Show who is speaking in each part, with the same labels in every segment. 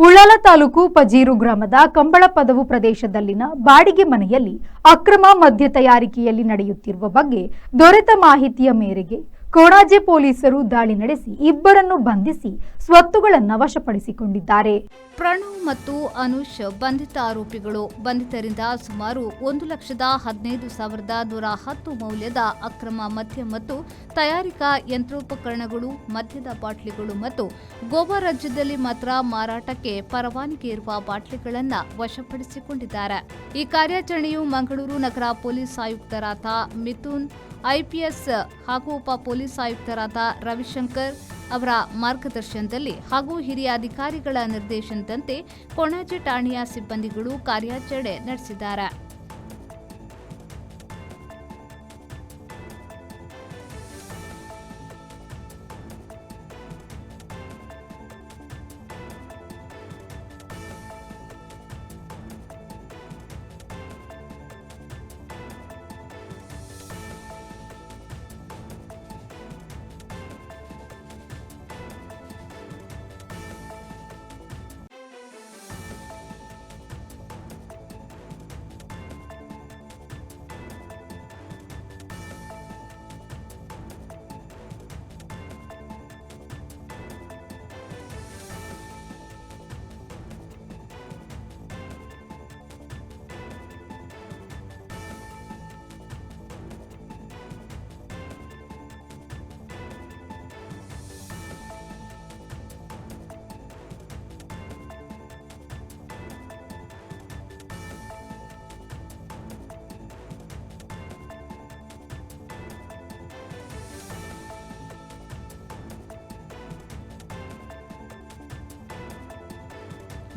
Speaker 1: ಉಳ್ಳಾಲ ತಾಲೂಕು ಪಜೀರು ಗ್ರಾಮದ ಕಂಬಳ ಪದವು ಪ್ರದೇಶದಲ್ಲಿನ ಬಾಡಿಗೆ ಮನೆಯಲ್ಲಿ ಅಕ್ರಮ ಮದ್ಯ ತಯಾರಿಕೆಯಲ್ಲಿ ನಡೆಯುತ್ತಿರುವ ಬಗ್ಗೆ ದೊರೆತ ಮಾಹಿತಿಯ ಮೇರೆಗೆ ಕೊಣಾಜೆ ಪೊಲೀಸರು ದಾಳಿ ನಡೆಸಿ ಇಬ್ಬರನ್ನು ಬಂಧಿಸಿ ಸ್ವತ್ತುಗಳನ್ನು ವಶಪಡಿಸಿಕೊಂಡಿದ್ದಾರೆ.
Speaker 2: ಪ್ರಣವ್ ಮತ್ತು ಅನುಷ್ ಬಂಧಿತ ಆರೋಪಿಗಳು. ಬಂಧಿತರಿಂದ ಸುಮಾರು 1,15,110 ಮೌಲ್ಯದ ಅಕ್ರಮ ಮದ್ಯ ಮತ್ತು ತಯಾರಿಕಾ ಯಂತ್ರೋಪಕರಣಗಳು, ಮದ್ಯದ ಬಾಟ್ಲಿಗಳು ಮತ್ತು ಗೋವಾ ರಾಜ್ಯದಲ್ಲಿ ಮಾತ್ರ ಮಾರಾಟಕ್ಕೆ ಪರವಾನಗಿ ಇರುವ ಬಾಟ್ಲಿಗಳನ್ನು ವಶಪಡಿಸಿಕೊಂಡಿದ್ದಾರೆ. ಈ ಕಾರ್ಯಾಚರಣೆಯು ಮಂಗಳೂರು ನಗರ ಪೊಲೀಸ್ ಆಯುಕ್ತರಾದ ಮಿಥುನ್, ಐಪಿಎಸ್ ಹಾಗೂ ಉಪ ಪೊಲೀಸ್ ಆಯುಕ್ತರಾದ ರವಿಶಂಕರ್ ಅವರ ಮಾರ್ಗದರ್ಶನದಲ್ಲಿ ಹಾಗೂ ಹಿರಿಯ ಅಧಿಕಾರಿಗಳ ನಿರ್ದೇಶನದಂತೆ ಕೊಣಾಜೆ ಠಾಣೆಯ ಸಿಬ್ಬಂದಿಗಳು ಕಾರ್ಯಾಚರಣೆ ನಡೆಸಿದ್ದಾರೆ.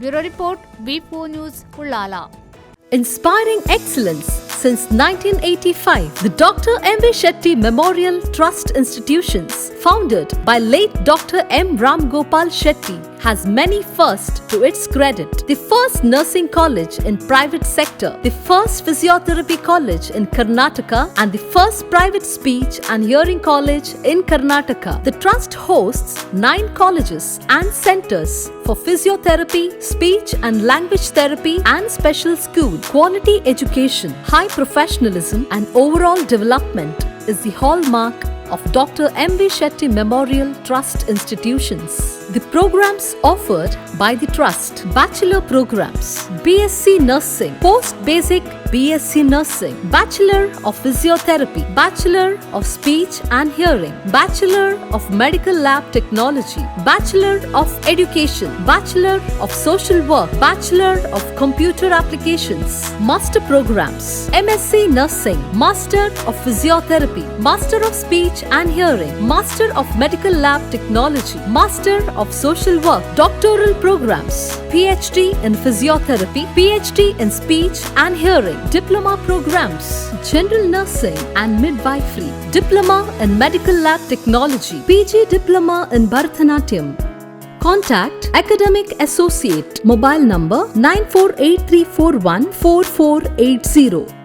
Speaker 2: Bureau Report, V4 News, Ullala.
Speaker 3: Inspiring excellence since 1985, the Dr. M.V. Shetty Memorial Trust Institutions, founded by late Dr. M. Ram Gopal Shetty, has many firsts to its credit. The first nursing college in private sector, the first physiotherapy college in Karnataka, and the first private speech and hearing college in Karnataka. The trust hosts 9 colleges and centers for physiotherapy, speech and language therapy and special school. Quality education, high professionalism and overall development is the hallmark of Dr. M.V. Shetty Memorial Trust Institutions. The programs offered by the Trust: Bachelor programs, BSc Nursing, Post Basic BSc Nursing, Bachelor of Physiotherapy, Bachelor of Speech and Hearing, Bachelor of Medical Lab Technology, Bachelor of Education, Bachelor of Social Work, Bachelor of Computer Applications, Master Programs, MSc Nursing, Master of Physiotherapy, Master of Speech and Hearing, Master of Medical Lab Technology, Master of Social Work, Doctoral Programs, PhD in Physiotherapy, PhD in Speech and Hearing, Diploma Programs, General Nursing and Midwifery, Diploma in Medical Lab Technology, PG Diploma in Bharatanatyam. Contact Academic Associate. Mobile number 9483414480.